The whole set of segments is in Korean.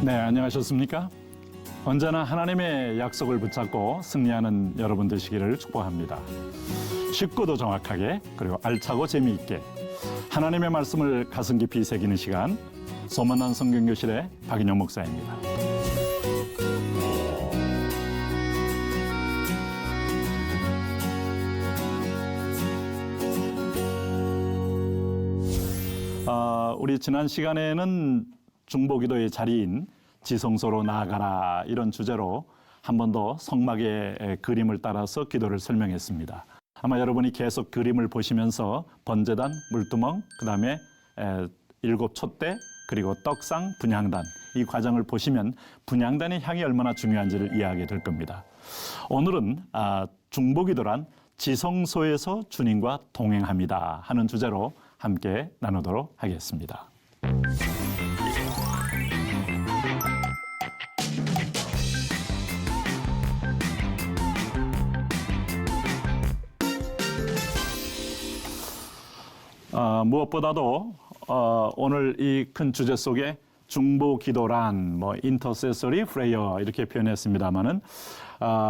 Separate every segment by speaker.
Speaker 1: 네, 안녕하셨습니까? 언제나 하나님의 약속을 붙잡고 승리하는 여러분 되시기를 축복합니다. 쉽고도 정확하게 그리고 알차고 재미있게 하나님의 말씀을 가슴 깊이 새기는 시간, 소문난 성경교실의 박인영 목사입니다. 우리 지난 시간에는 중보기도의 자리인 지성소로 나아가라 이런 주제로 한 번 더 성막의 그림을 따라서 기도를 설명했습니다. 아마 여러분이 계속 그림을 보시면서 번제단, 물두멍, 그 다음에 7 촛대, 그리고 떡상, 분향단 이 과정을 보시면 분향단의 향이 얼마나 중요한지를 이해하게 될 겁니다. 오늘은 중보기도란 지성소에서 주님과 동행합니다 하는 주제로 함께 나누도록 하겠습니다. 무엇보다도 오늘 이 큰 주제 속에 중보 기도란 인터세서리 프레이어 이렇게 표현했습니다만은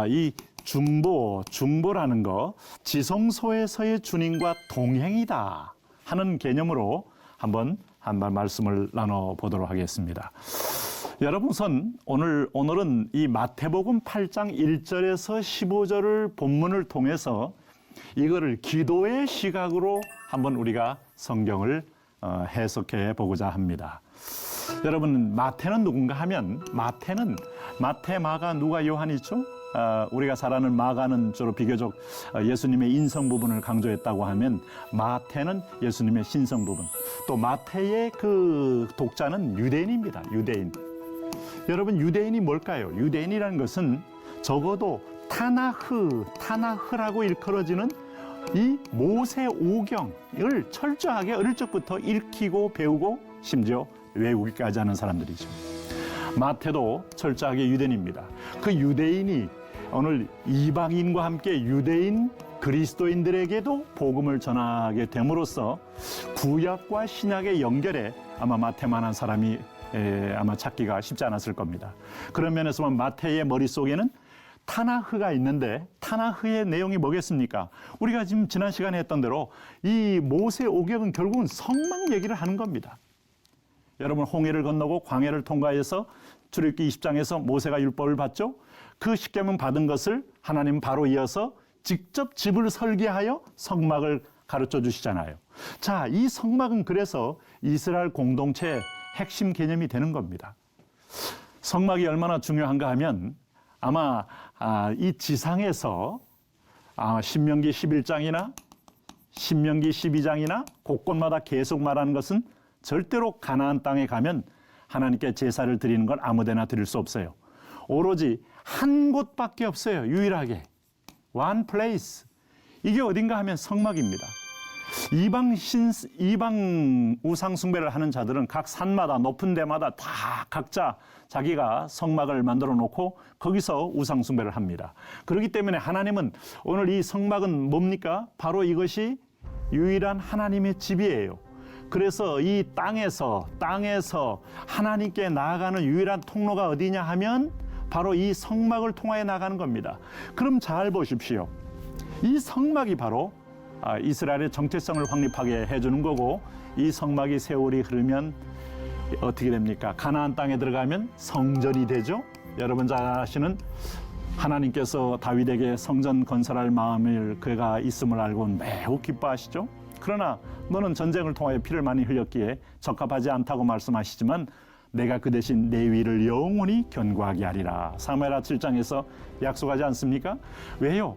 Speaker 1: 이 중보라는 거 지성소에서의 주님과 동행이다 하는 개념으로 한번 말씀을 나눠 보도록 하겠습니다. 여러분 우선 오늘은 이 마태복음 8장 1절에서 15절을 본문을 통해서 이거를 기도의 시각으로 한번 우리가 성경을 해석해 보고자 합니다. 여러분 마태는 누군가 하면 마태, 마가, 누가, 요한이죠? 우리가 잘 아는 마가는 주로 비교적 예수님의 인성 부분을 강조했다고 하면 마태는 예수님의 신성 부분, 또 마태의 그 독자는 유대인입니다. 유대인. 여러분 유대인이 뭘까요? 유대인이라는 것은 적어도 타나흐라고 일컬어지는 이 모세 오경을 철저하게 어릴 적부터 읽히고 배우고 심지어 외우기까지 하는 사람들이죠. 마태도 철저하게 유대인입니다. 그 유대인이 오늘 이방인과 함께 유대인 그리스도인들에게도 복음을 전하게 됨으로써 구약과 신약의 연결에 아마 마태만한 사람이 아마 찾기가 쉽지 않았을 겁니다. 그런 면에서 보면 마태의 머릿속에는 타나흐가 있는데 타나흐의 내용이 뭐겠습니까? 우리가 지금 지난 시간에 했던 대로 이 모세 오경은 결국은 성막 얘기를 하는 겁니다. 여러분 홍해를 건너고 광해를 통과해서 출애굽기 20장에서 모세가 율법을 받죠. 그 10계명 받은 것을 하나님 바로 이어서 직접 집을 설계하여 성막을 가르쳐 주시잖아요. 자, 이 성막은 그래서 이스라엘 공동체의 핵심 개념이 되는 겁니다. 성막이 얼마나 중요한가 하면 아마 이 지상에서 신명기 11장이나 신명기 12장이나 곳곳마다 계속 말하는 것은 절대로 가나안 땅에 가면 하나님께 제사를 드리는 건 아무데나 드릴 수 없어요. 오로지 한 곳밖에 없어요. 유일하게. One place. 이게 어딘가 하면 성막입니다. 이방 우상 숭배를 하는 자들은 각 산마다 높은 데마다 다 각자 자기가 성막을 만들어 놓고 거기서 우상 숭배를 합니다. 그렇기 때문에 하나님은 오늘 이 성막은 뭡니까? 바로 이것이 유일한 하나님의 집이에요. 그래서 이 땅에서 하나님께 나아가는 유일한 통로가 어디냐 하면 바로 이 성막을 통하여 나가는 겁니다. 그럼 잘 보십시오. 이 성막이 바로 이스라엘의 정체성을 확립하게 해주는 거고, 이 성막이 세월이 흐르면 어떻게 됩니까? 가나안 땅에 들어가면 성전이 되죠. 여러분 잘 아시는 하나님께서 다윗에게 성전 건설할 마음을 그가 있음을 알고 매우 기뻐하시죠. 그러나 너는 전쟁을 통하여 피를 많이 흘렸기에 적합하지 않다고 말씀하시지만 내가 그 대신 내 위를 영원히 견고하게 하리라. 사무엘하 7장에서 약속하지 않습니까? 왜요?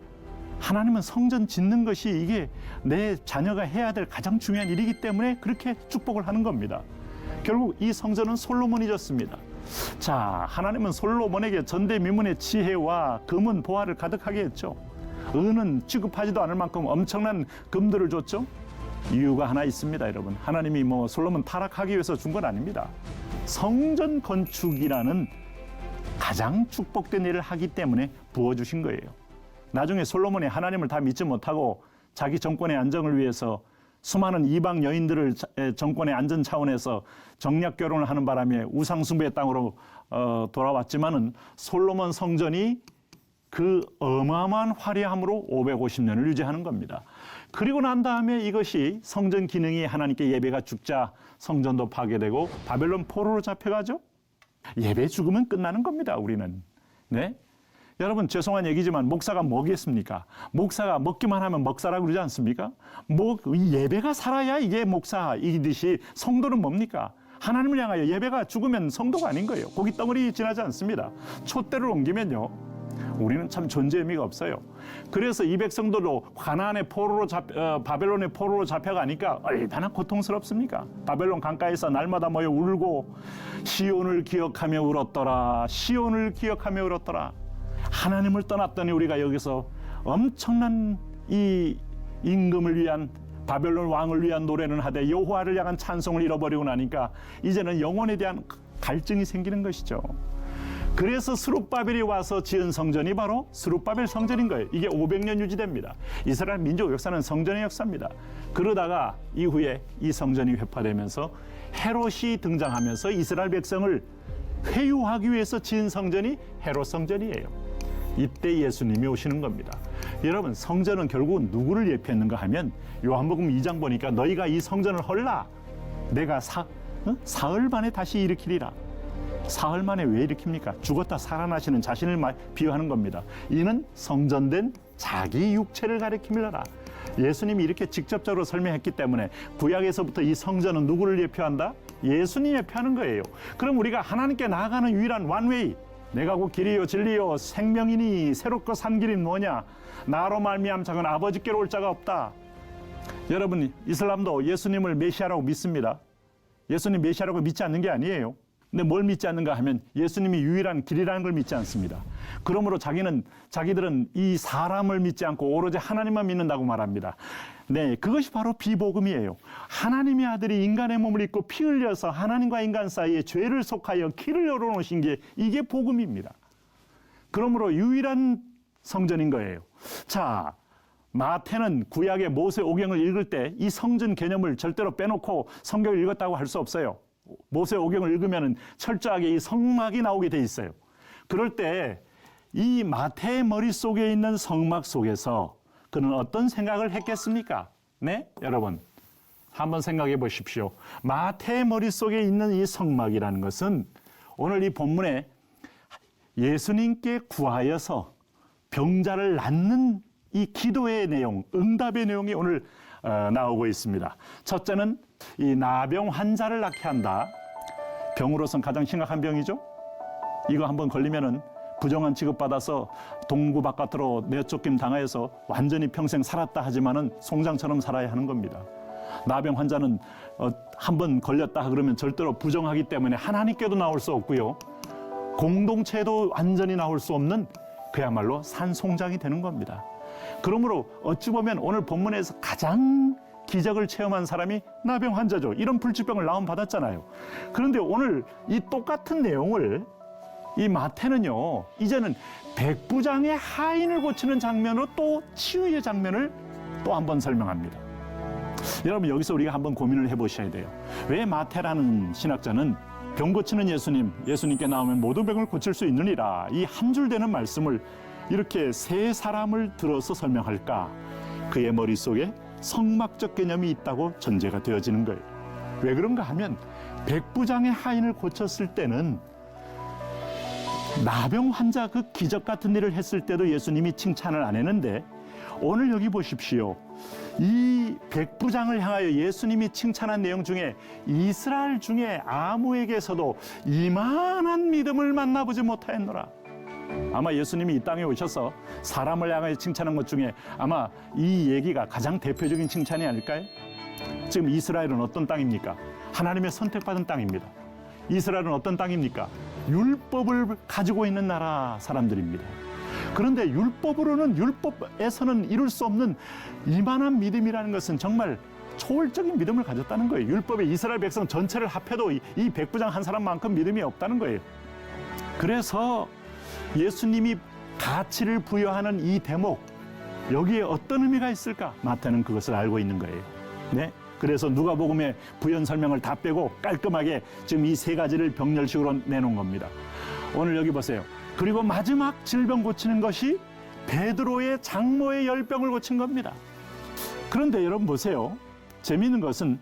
Speaker 1: 하나님은 성전 짓는 것이 이게 내 자녀가 해야 될 가장 중요한 일이기 때문에 그렇게 축복을 하는 겁니다. 결국 이 성전은 솔로몬이 졌습니다. 자, 하나님은 솔로몬에게 전대미문의 지혜와 금은 보화를 가득하게 했죠. 은은 취급하지도 않을 만큼 엄청난 금들을 줬죠. 이유가 하나 있습니다, 여러분. 하나님이 솔로몬 타락하기 위해서 준 건 아닙니다. 성전 건축이라는 가장 축복된 일을 하기 때문에 부어주신 거예요. 나중에 솔로몬이 하나님을 다 믿지 못하고 자기 정권의 안정을 위해서 수많은 이방 여인들을 정권의 안전 차원에서 정략 결혼을 하는 바람에 우상 숭배의 땅으로 돌아왔지만은 솔로몬 성전이 그 어마어마한 화려함으로 550년을 유지하는 겁니다. 그리고 난 다음에 이것이 성전 기능이 하나님께 예배가 죽자 성전도 파괴되고 바벨론 포로로 잡혀가죠. 예배 죽으면 끝나는 겁니다. 우리는. 네? 여러분 죄송한 얘기지만 목사가 뭐겠습니까? 목사가 먹기만 하면 먹사라고 그러지 않습니까? 이 예배가 살아야 이게 목사이듯이 성도는 뭡니까? 하나님을 향하여 예배가 죽으면 성도가 아닌 거예요. 고기 덩어리 지나지 않습니다. 촛대를 옮기면요. 우리는 참 존재 의미가 없어요. 그래서 이 백성들도 가나안의 포로로 바벨론의 포로로 잡혀가니까 얼마나 고통스럽습니까? 바벨론 강가에서 날마다 모여 울고 시온을 기억하며 울었더라. 시온을 기억하며 울었더라. 하나님을 떠났더니 우리가 여기서 엄청난 이 임금을 위한 바벨론 왕을 위한 노래는 하되 여호와를 향한 찬송을 잃어버리고 나니까 이제는 영혼에 대한 갈증이 생기는 것이죠. 그래서 스룹바벨이 와서 지은 성전이 바로 스룹바벨 성전인 거예요. 이게 500년 유지됩니다. 이스라엘 민족 역사는 성전의 역사입니다. 그러다가 이후에 이 성전이 회파되면서 헤롯이 등장하면서 이스라엘 백성을 회유하기 위해서 지은 성전이 헤롯 성전이에요. 이때 예수님이 오시는 겁니다. 여러분 성전은 결국은 누구를 예표했는가 하면 요한복음 2장 보니까 너희가 이 성전을 헐라 내가 사흘 만에 다시 일으키리라. 사흘 만에 왜 일으킵니까? 죽었다 살아나시는 자신을 비유하는 겁니다. 이는 성전된 자기 육체를 가리킴이라. 예수님이 이렇게 직접적으로 설명했기 때문에 구약에서부터 이 성전은 누구를 예표한다? 예수님 예표하는 거예요. 그럼 우리가 하나님께 나아가는 유일한 완웨이, 내가 곧 길이요 진리요 생명이니 새롭고 산 길이 뭐냐? 나로 말미암 자는 아버지께로 올 자가 없다. 여러분 이슬람도 예수님을 메시아라고 믿습니다. 예수님 메시아라고 믿지 않는 게 아니에요. 근데 뭘 믿지 않는가 하면 예수님이 유일한 길이라는 걸 믿지 않습니다. 그러므로 자기들은 이 사람을 믿지 않고 오로지 하나님만 믿는다고 말합니다. 네, 그것이 바로 비복음이에요. 하나님의 아들이 인간의 몸을 입고 피 흘려서 하나님과 인간 사이에 죄를 속하여 길을 열어놓으신 게 이게 복음입니다. 그러므로 유일한 성전인 거예요. 자, 마태는 구약의 모세 오경을 읽을 때 이 성전 개념을 절대로 빼놓고 성경을 읽었다고 할 수 없어요. 모세 오경을 읽으면 철저하게 이 성막이 나오게 돼 있어요. 그럴 때 이 마태의 머릿속에 있는 성막 속에서 그는 어떤 생각을 했겠습니까? 네? 여러분 한번 생각해 보십시오. 마태의 머릿속에 있는 이 성막이라는 것은 오늘 이 본문에 예수님께 구하여서 병자를 낫는 이 기도의 내용, 응답의 내용이 오늘 나오고 있습니다. 첫째는 이 나병 환자를 낫게 한다. 병으로선 가장 심각한 병이죠. 이거 한번 걸리면은 부정한 취급받아서 동구 바깥으로 내쫓김 당하여서 완전히 평생 살았다 하지만은 송장처럼 살아야 하는 겁니다. 나병 환자는 한번 걸렸다 그러면 절대로 부정하기 때문에 하나님께도 나올 수 없고요. 공동체도 완전히 나올 수 없는 그야말로 산송장이 되는 겁니다. 그러므로 어찌 보면 오늘 본문에서 가장 기적을 체험한 사람이 나병 환자죠. 이런 불치병을 나음 받았잖아요. 그런데 오늘 이 똑같은 내용을 이 마태는요, 이제는 백부장의 하인을 고치는 장면으로 또 치유의 장면을 또 한 번 설명합니다. 여러분 여기서 우리가 한번 고민을 해보셔야 돼요. 왜 마태라는 신학자는 병 고치는 예수님께 나오면 모든 병을 고칠 수 있느니라 이 한 줄 되는 말씀을 이렇게 세 사람을 들어서 설명할까? 그의 머릿속에 성막적 개념이 있다고 전제가 되어지는 거예요. 왜 그런가 하면 백부장의 하인을 고쳤을 때는 나병 환자 그 기적 같은 일을 했을 때도 예수님이 칭찬을 안 했는데 오늘 여기 보십시오. 이 백부장을 향하여 예수님이 칭찬한 내용 중에 이스라엘 중에 아무에게서도 이만한 믿음을 만나보지 못하였노라. 아마 예수님이 이 땅에 오셔서 사람을 향하여 칭찬한 것 중에 아마 이 얘기가 가장 대표적인 칭찬이 아닐까요? 지금 이스라엘은 어떤 땅입니까? 하나님의 선택받은 땅입니다. 이스라엘은 어떤 땅입니까? 율법을 가지고 있는 나라 사람들입니다. 그런데 율법에서는 이룰 수 없는 이만한 믿음이라는 것은 정말 초월적인 믿음을 가졌다는 거예요. 율법에 이스라엘 백성 전체를 합해도 이 백부장 한 사람만큼 믿음이 없다는 거예요. 그래서 예수님이 가치를 부여하는 이 대목, 여기에 어떤 의미가 있을까? 마태는 그것을 알고 있는 거예요. 네? 그래서 누가복음의 부연 설명을 다 빼고 깔끔하게 지금 이 세 가지를 병렬식으로 내놓은 겁니다. 오늘 여기 보세요. 그리고 마지막 질병 고치는 것이 베드로의 장모의 열병을 고친 겁니다. 그런데 여러분 보세요. 재미있는 것은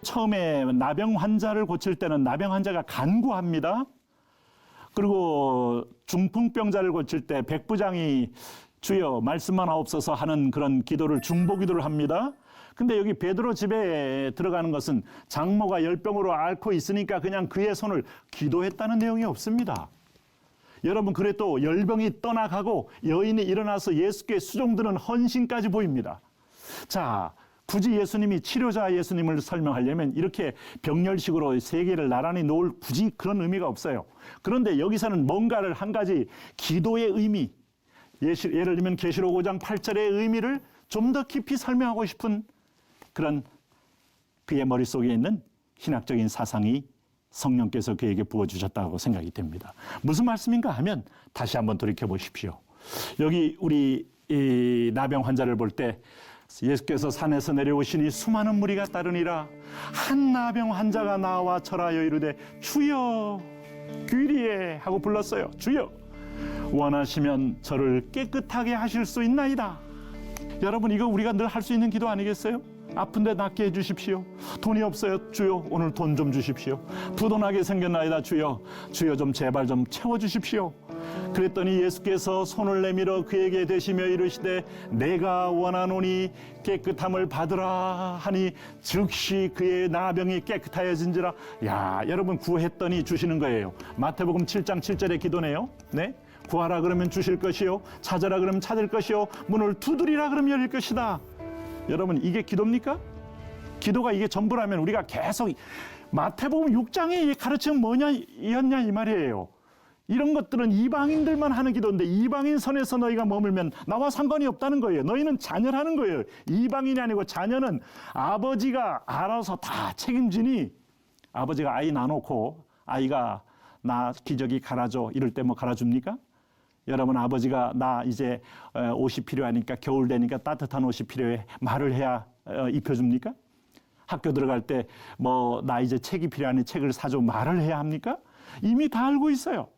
Speaker 1: 처음에 나병 환자를 고칠 때는 나병 환자가 간구합니다. 그리고 중풍병자를 고칠 때 백부장이 주여 말씀만 하옵소서 하는 그런 기도를 중보기도를 합니다. 근데 여기 베드로 집에 들어가는 것은 장모가 열병으로 앓고 있으니까 그냥 그의 손을 기도했다는 내용이 없습니다. 여러분, 그래 또 열병이 떠나가고 여인이 일어나서 예수께 수종드는 헌신까지 보입니다. 자, 굳이 예수님이 치료자 예수님을 설명하려면 이렇게 병렬식으로 세 개를 나란히 놓을 굳이 그런 의미가 없어요. 그런데 여기서는 뭔가를 한 가지 기도의 의미, 예를 들면 계시록 5장 8절의 의미를 좀 더 깊이 설명하고 싶은 그런 그의 머릿속에 있는 신학적인 사상이 성령께서 그에게 부어주셨다고 생각이 됩니다. 무슨 말씀인가 하면 다시 한번 돌이켜 보십시오. 여기 우리 이 나병 환자를 볼 때 예수께서 산에서 내려오시니 수많은 무리가 따르니라. 한 나병 환자가 나와 절하여 이르되 주여 귀리에 하고 불렀어요. 주여 원하시면 저를 깨끗하게 하실 수 있나이다. 여러분, 이거 우리가 늘 할 수 있는 기도 아니겠어요? 아픈데 낫게 해주십시오. 돈이 없어요. 주여 오늘 돈 좀 주십시오. 부도나게 생겼나이다. 주여 좀 제발 좀 채워주십시오. 그랬더니 예수께서 손을 내밀어 그에게 대시며 이르시되 내가 원하노니 깨끗함을 받으라 하니 즉시 그의 나병이 깨끗하여진지라. 야, 여러분, 구했더니 주시는 거예요. 마태복음 7장 7절의 기도네요. 네? 구하라 그러면 주실 것이요, 찾으라 그러면 찾을 것이요, 문을 두드리라 그러면 열릴 것이다. 여러분, 이게 기도입니까? 기도가 이게 전부라면 우리가 계속 마태복음 6장의 가르침은 뭐냐였냐 이 말이에요. 이런 것들은 이방인들만 하는 기도인데 이방인 선에서 너희가 머물면 나와 상관이 없다는 거예요. 너희는 자녀라는 거예요. 이방인이 아니고 자녀는 아버지가 알아서 다 책임지니, 아버지가 아이 놔놓고 아이가 나 기저귀 갈아줘 이럴 때 뭐 갈아줍니까? 여러분, 아버지가 나 이제 옷이 필요하니까 겨울 되니까 따뜻한 옷이 필요해 말을 해야 입혀줍니까? 학교 들어갈 때 뭐 나 이제 책이 필요하니 책을 사줘 말을 해야 합니까? 이미 다 알고 있어요.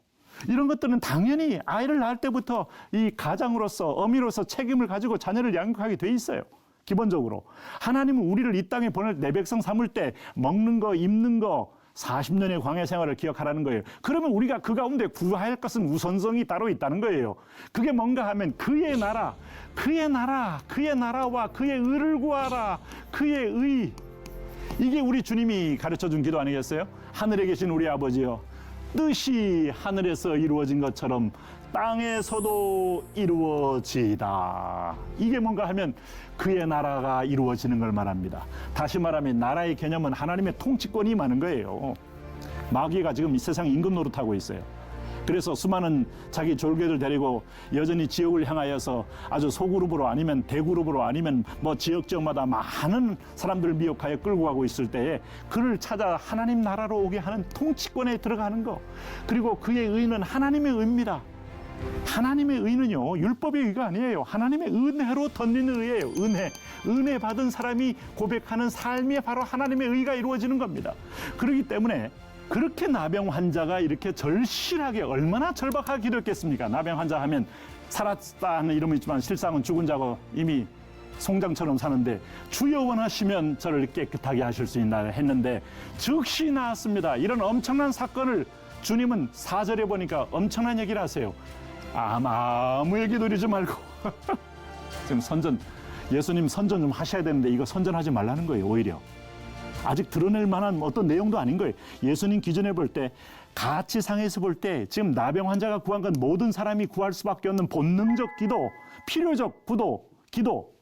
Speaker 1: 이런 것들은 당연히 아이를 낳을 때부터 이 가장으로서 어미로서 책임을 가지고 자녀를 양육하게 돼 있어요. 기본적으로 하나님은 우리를 이 땅에 보낼 내 백성 삼을 때 먹는 거 입는 거 40년의 광야 생활을 기억하라는 거예요. 그러면 우리가 그 가운데 구해야 할 것은 우선성이 따로 있다는 거예요. 그게 뭔가 하면 그의 나라와 그의 의를 구하라. 그의 의. 이게 우리 주님이 가르쳐준 기도 아니겠어요? 하늘에 계신 우리 아버지여, 뜻이 하늘에서 이루어진 것처럼 땅에서도 이루어지이다. 이게 뭔가 하면 그의 나라가 이루어지는 걸 말합니다. 다시 말하면 나라의 개념은 하나님의 통치권이 많은 거예요. 마귀가 지금 이 세상 임금 노릇하고 있어요. 그래서 수많은 자기 졸개들 데리고 여전히 지역을 향하여서 아주 소그룹으로 아니면 대그룹으로 아니면 뭐 지역마다 많은 사람들을 미혹하여 끌고 가고 있을 때에 그를 찾아 하나님 나라로 오게 하는 통치권에 들어가는 거. 그리고 그의 의는 하나님의 의입니다. 하나님의 의는요, 율법의 의가 아니에요. 하나님의 은혜로 던지는 의예요. 은혜 받은 사람이 고백하는 삶이 바로 하나님의 의가 이루어지는 겁니다. 그렇기 때문에 그렇게 나병 환자가 이렇게 절실하게 얼마나 절박하게 기도했겠습니까? 나병 환자 하면 살았다 하는 이름이 있지만 실상은 죽은 자고 이미 송장처럼 사는데 주여 원하시면 저를 깨끗하게 하실 수 있나 했는데 즉시 나았습니다. 이런 엄청난 사건을 주님은 4절에 보니까 엄청난 얘기를 하세요. 아무 얘기 노리지 말고 지금 예수님 선전 좀 하셔야 되는데 이거 선전하지 말라는 거예요. 오히려 아직 드러낼 만한 어떤 내용도 아닌 거예요. 예수님 기준에 볼 때, 가치상에서 볼 때 지금 나병 환자가 구한 건 모든 사람이 구할 수밖에 없는 본능적 기도, 필요적 기도.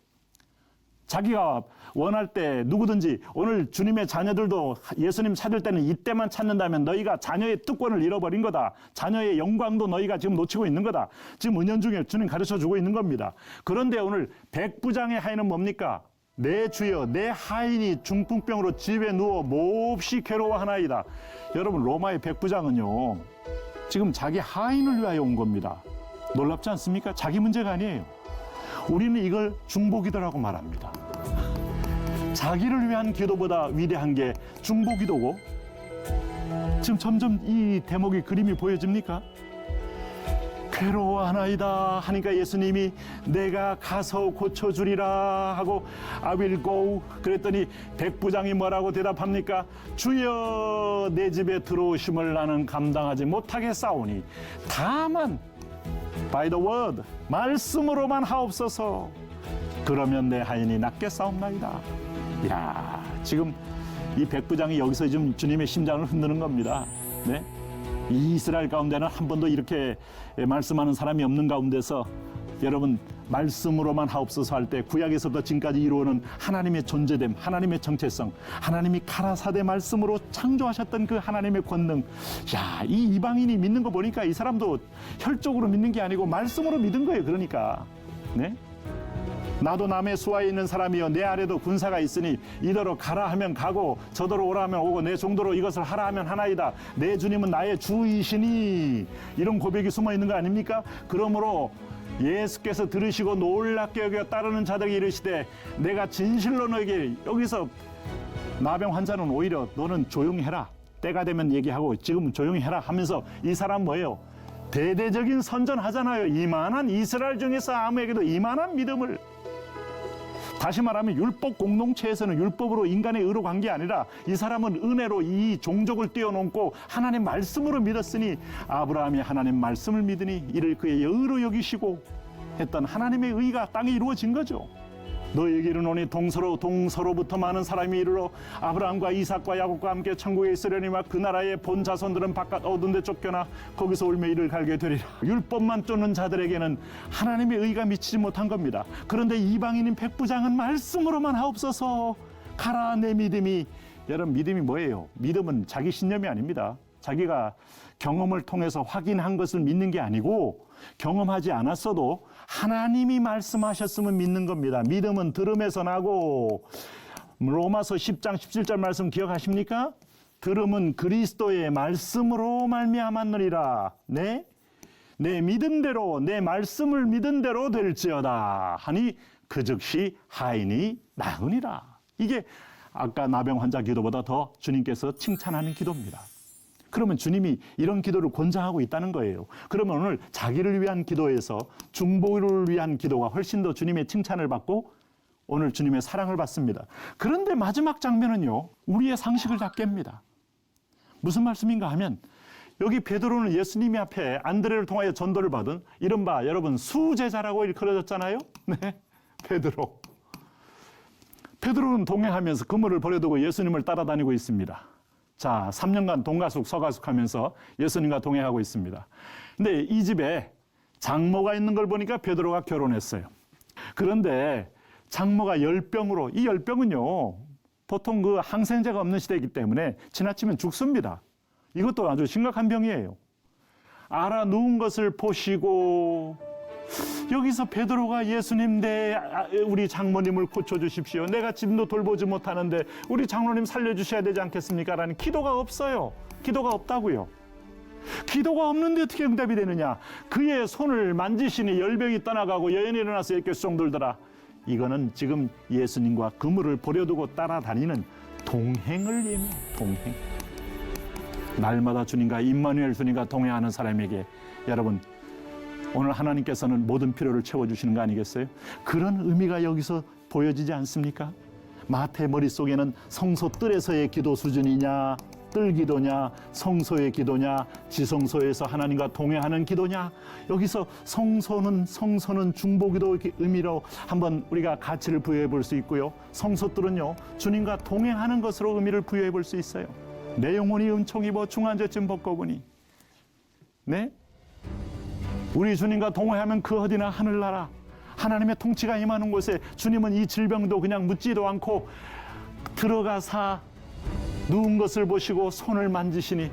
Speaker 1: 자기가 원할 때 누구든지, 오늘 주님의 자녀들도 예수님 찾을 때는 이때만 찾는다면 너희가 자녀의 특권을 잃어버린 거다. 자녀의 영광도 너희가 지금 놓치고 있는 거다. 지금 은연중에 주님 가르쳐주고 있는 겁니다. 그런데 오늘 백부장의 하인은 뭡니까? 내 주여, 내 하인이 중풍병으로 집에 누워 몹시 괴로워하나이다. 여러분, 로마의 백부장은요, 지금 자기 하인을 위하여 온 겁니다. 놀랍지 않습니까? 자기 문제가 아니에요. 우리는 이걸 중보기도라고 말합니다. 자기를 위한 기도보다 위대한 게 중보기도고, 지금 점점 이 대목의 그림이 보여집니까? 괴로워하나이다 하니까 예수님이 내가 가서 고쳐주리라 하고 I will go 그랬더니 백부장이 뭐라고 대답합니까? 주여 내 집에 들어오심을 나는 감당하지 못하겠사오니 다만 by the word 말씀으로만 하옵소서 그러면 내 하인이 낫겠사옵나이다. 야, 지금 이 백부장이 여기서 지금 주님의 심장을 흔드는 겁니다. 네? 이 이스라엘 가운데는 한 번도 이렇게 말씀하는 사람이 없는 가운데서 여러분 말씀으로만 하옵소서 할 때 구약에서부터 지금까지 이루어오는 하나님의 존재됨, 하나님의 정체성, 하나님이 가라사대 말씀으로 창조하셨던 그 하나님의 권능. 야, 이 이방인이 믿는 거 보니까 이 사람도 혈적으로 믿는 게 아니고 말씀으로 믿은 거예요. 그러니까 네? 나도 남의 수하에 있는 사람이여 내 아래도 군사가 있으니 이더러 가라 하면 가고 저더러 오라 하면 오고 내 종도로 이것을 하라 하면 하나이다. 내 주님은 나의 주이시니 이런 고백이 숨어 있는 거 아닙니까? 그러므로 예수께서 들으시고 놀랍게 여겨 따르는 자들에게 이르시되 내가 진실로 너에게 여기서 나병 환자는 오히려 너는 조용히 해라. 때가 되면 얘기하고 지금은 조용히 해라 하면서 이 사람 뭐예요? 대대적인 선전하잖아요. 이만한 이스라엘 중에서 아무에게도 이만한 믿음을 다시 말하면 율법 공동체에서는 율법으로 인간의 의로 간 게 아니라 이 사람은 은혜로 이 종족을 뛰어넘고 하나님 말씀으로 믿었으니 아브라함이 하나님 말씀을 믿으니 이를 그의 의로 여기시고 했던 하나님의 의가 땅에 이루어진 거죠. 너에게 이르노니 동서로부터 많은 사람이 이르러 아브라함과 이삭과 야곱과 함께 천국에 있으려니와 그 나라의 본 자손들은 바깥 어두운 데 쫓겨나 거기서 울며 이를 갈게 되리라. 율법만 쫓는 자들에게는 하나님의 의가 미치지 못한 겁니다. 그런데 이방인인 백부장은 말씀으로만 하옵소서 가라 내 믿음이. 여러분 믿음이 뭐예요? 믿음은 자기 신념이 아닙니다. 자기가 경험을 통해서 확인한 것을 믿는 게 아니고 경험하지 않았어도 하나님이 말씀하셨으면 믿는 겁니다. 믿음은 들음에서 나고 로마서 10장 17절 말씀 기억하십니까? 들음은 그리스도의 말씀으로 말미암았느니라. 네? 내 믿음대로 내 말씀을 믿은 대로 될지어다 하니 그 즉시 하인이 나으니라. 이게 아까 나병 환자 기도보다 더 주님께서 칭찬하는 기도입니다. 그러면 주님이 이런 기도를 권장하고 있다는 거예요. 그러면 오늘 자기를 위한 기도에서 중보를 위한 기도가 훨씬 더 주님의 칭찬을 받고 오늘 주님의 사랑을 받습니다. 그런데 마지막 장면은요, 우리의 상식을 다 깹니다. 무슨 말씀인가 하면 여기 베드로는 예수님이 앞에 안드레를 통하여 전도를 받은 이른바 여러분 수제자라고 일컬어졌잖아요. 네, 베드로는 동행하면서 그물을 버려두고 예수님을 따라다니고 있습니다. 자, 3년간 동가숙 서가숙하면서 예수님과 동행하고 있습니다. 근데 이 집에 장모가 있는 걸 보니까 베드로가 결혼했어요. 그런데 장모가 열병으로, 이 열병은요 보통 그 항생제가 없는 시대이기 때문에 지나치면 죽습니다. 이것도 아주 심각한 병이에요. 알아 누운 것을 보시고 여기서 베드로가 예수님 우리 장모님을 고쳐주십시오. 내가 지금도 돌보지 못하는데 우리 장로님 살려주셔야 되지 않겠습니까? 라는 기도가 없어요. 기도가 없다고요. 기도가 없는데 어떻게 응답이 되느냐? 그의 손을 만지시니 열병이 떠나가고 여인이 일어나서 예께 수종들더라. 이거는 지금 예수님과 그물을 버려두고 따라다니는 동행을 예매해요. 동행. 날마다 주님과 임마누엘 주님과 동행하는 사람에게 여러분 오늘 하나님께서는 모든 필요를 채워주시는 거 아니겠어요? 그런 의미가 여기서 보여지지 않습니까? 마태 머릿속에는 성소 뜰에서의 기도 수준이냐, 뜰 기도냐, 성소의 기도냐, 지성소에서 하나님과 동행하는 기도냐. 여기서 성소는 중보기도 의미로 한번 우리가 가치를 부여해 볼 수 있고요. 성소 뜰은요 주님과 동행하는 것으로 의미를 부여해 볼 수 있어요. 내 영혼이 은총 입어 중한죄쯤 벗고보니. 네? 우리 주님과 동행하면 그 어디나 하늘나라 하나님의 통치가 임하는 곳에 주님은 이 질병도 그냥 묻지도 않고 들어가사 누운 것을 보시고 손을 만지시니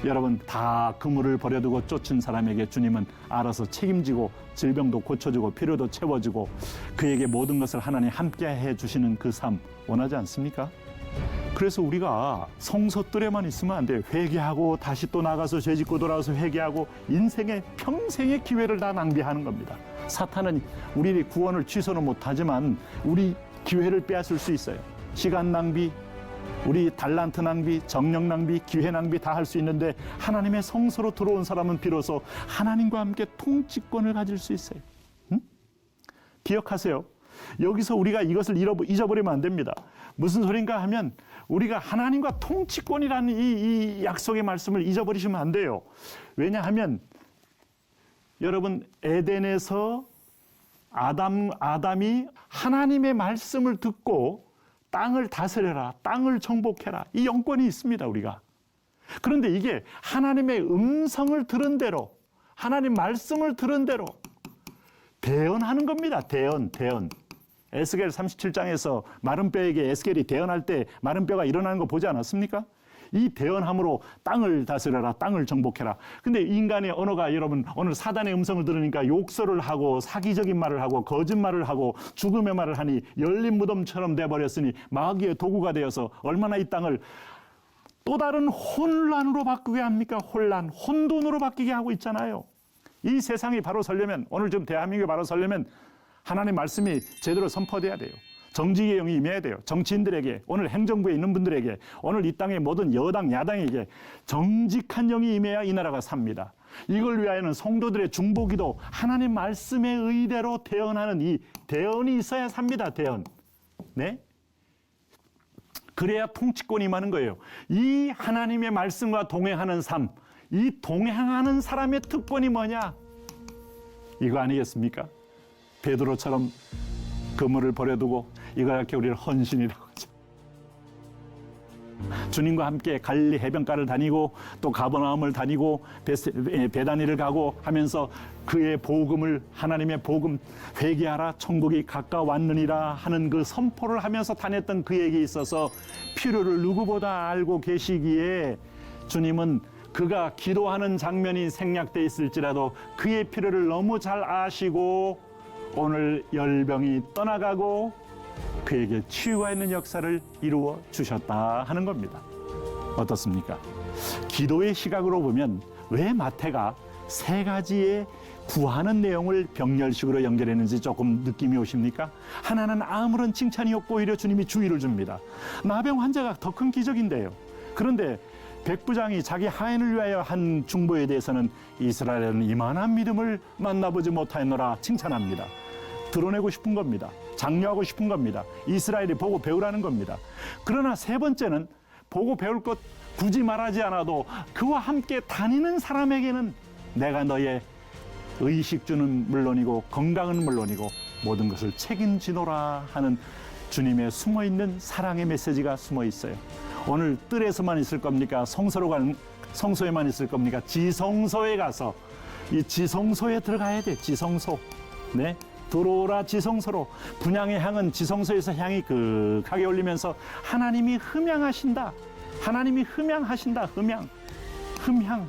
Speaker 1: 여러분 다 그물을 버려두고 쫓은 사람에게 주님은 알아서 책임지고 질병도 고쳐주고 필요도 채워주고 그에게 모든 것을 하나님 함께 해주시는 그 삶 원하지 않습니까? 그래서 우리가 성소뜰에만 있으면 안 돼요. 회개하고 다시 또 나가서 죄짓고 돌아와서 회개하고 인생의 평생의 기회를 다 낭비하는 겁니다. 사탄은 우리의 구원을 취소는 못하지만 우리 기회를 빼앗을 수 있어요. 시간 낭비, 우리 달란트 낭비, 정력 낭비, 기회 낭비 다 할 수 있는데 하나님의 성소로 들어온 사람은 비로소 하나님과 함께 통치권을 가질 수 있어요. 응? 기억하세요. 여기서 우리가 이것을 잊어버리면 안 됩니다. 무슨 소린가 하면 우리가 하나님과 통치권이라는 이 약속의 말씀을 잊어버리시면 안 돼요. 왜냐하면 여러분 에덴에서 아담이 하나님의 말씀을 듣고 땅을 다스려라, 땅을 정복해라, 이 영권이 있습니다, 우리가. 그런데 이게 하나님의 음성을 들은 대로, 하나님 말씀을 들은 대로 대언하는 겁니다. 대언. 에스겔 37장에서 마른 뼈에게 에스겔이 대언할 때 마른 뼈가 일어나는 거 보지 않았습니까? 이 대언함으로 땅을 다스려라, 땅을 정복해라. 근데 인간의 언어가 여러분 오늘 사단의 음성을 들으니까 욕설을 하고 사기적인 말을 하고 거짓말을 하고 죽음의 말을 하니 열린 무덤처럼 돼버렸으니 마귀의 도구가 되어서 얼마나 이 땅을 또 다른 혼란으로 바꾸게 합니까? 혼돈으로 바뀌게 하고 있잖아요. 이 세상이 바로 서려면, 오늘 좀 대한민국이 바로 서려면 하나님 말씀이 제대로 선포돼야 돼요. 정직의 영이 임해야 돼요. 정치인들에게, 오늘 행정부에 있는 분들에게, 오늘 이 땅의 모든 여당, 야당에게 정직한 영이 임해야 이 나라가 삽니다. 이걸 위하여는 성도들의 중보기도, 하나님 말씀의 의대로 대언하는 이 대언이 있어야 삽니다. 대언. 네? 그래야 통치권이 임하는 거예요. 이 하나님의 말씀과 동행하는 삶, 이 동행하는 사람의 특권이 뭐냐? 이거 아니겠습니까? 베드로처럼 그물을 버려두고 이렇게 우리를 헌신이라고 하죠. 주님과 함께 갈릴리 해변가를 다니고 또 가버나움을 다니고 베다니를 가고 하면서 그의 복음을, 하나님의 복음, 회개하라 천국이 가까웠느니라 하는 그 선포를 하면서 다녔던 그에게 있어서 필요를 누구보다 알고 계시기에 주님은 그가 기도하는 장면이 생략돼 있을지라도 그의 필요를 너무 잘 아시고 오늘 열병이 떠나가고 그에게 치유가 있는 역사를 이루어 주셨다 하는 겁니다. 어떻습니까? 기도의 시각으로 보면 왜 마태가 세 가지의 구하는 내용을 병렬식으로 연결했는지 조금 느낌이 오십니까? 하나는 아무런 칭찬이 없고 오히려 주님이 주의를 줍니다. 나병 환자가 더 큰 기적인데요. 그런데 백부장이 자기 하인을 위하여 한 중보에 대해서는 이스라엘은 이만한 믿음을 만나보지 못하였노라 칭찬합니다. 드러내고 싶은 겁니다. 장려하고 싶은 겁니다. 이스라엘이 보고 배우라는 겁니다. 그러나 세 번째는 보고 배울 것 굳이 말하지 않아도 그와 함께 다니는 사람에게는 내가 너의 의식주는 물론이고 건강은 물론이고 모든 것을 책임지노라 하는 주님의 숨어있는 사랑의 메시지가 숨어 있어요. 오늘 뜰에서만 있을 겁니까? 성소에만 있을 겁니까? 지성소에 가서 이 지성소에 들어가야 돼. 지성소. 네. 들어오라 지성소로. 분향의 향은 지성소에서 향이 극하게 올리면서 하나님이 흠향하신다. 하나님이 흠향하신다.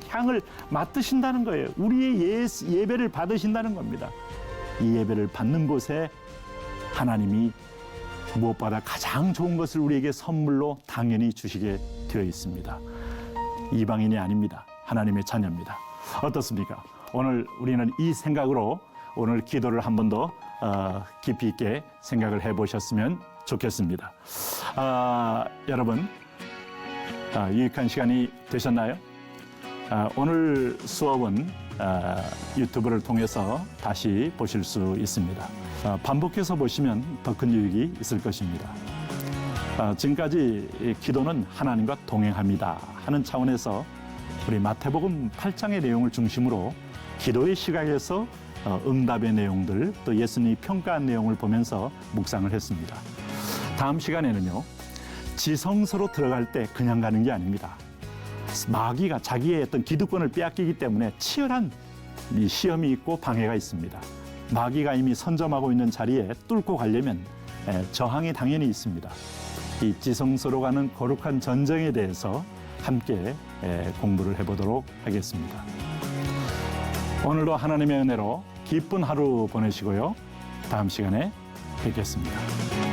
Speaker 1: 향을 맡으신다는 거예요. 우리의 예배를 받으신다는 겁니다. 이 예배를 받는 곳에 하나님이 무엇보다 가장 좋은 것을 우리에게 선물로 당연히 주시게 되어 있습니다. 이방인이 아닙니다. 하나님의 자녀입니다. 어떻습니까? 오늘 우리는 이 생각으로 오늘 기도를 한 번 더 깊이 있게 생각을 해보셨으면 좋겠습니다. 여러분, 유익한 시간이 되셨나요? 오늘 수업은 유튜브를 통해서 다시 보실 수 있습니다. 반복해서 보시면 더 큰 유익이 있을 것입니다. 지금까지 기도는 하나님과 동행합니다 하는 차원에서 우리 마태복음 8장의 내용을 중심으로 기도의 시각에서 응답의 내용들 또 예수님이 평가한 내용을 보면서 묵상을 했습니다. 다음 시간에는요, 지성소로 들어갈 때 그냥 가는 게 아닙니다. 마귀가 자기의 어떤 기득권을 빼앗기기 때문에 치열한 이 시험이 있고 방해가 있습니다. 마귀가 이미 선점하고 있는 자리에 뚫고 가려면 저항이 당연히 있습니다. 이 지성소로 가는 거룩한 전쟁에 대해서 함께 공부를 해보도록 하겠습니다. 오늘도 하나님의 은혜로 기쁜 하루 보내시고요. 다음 시간에 뵙겠습니다.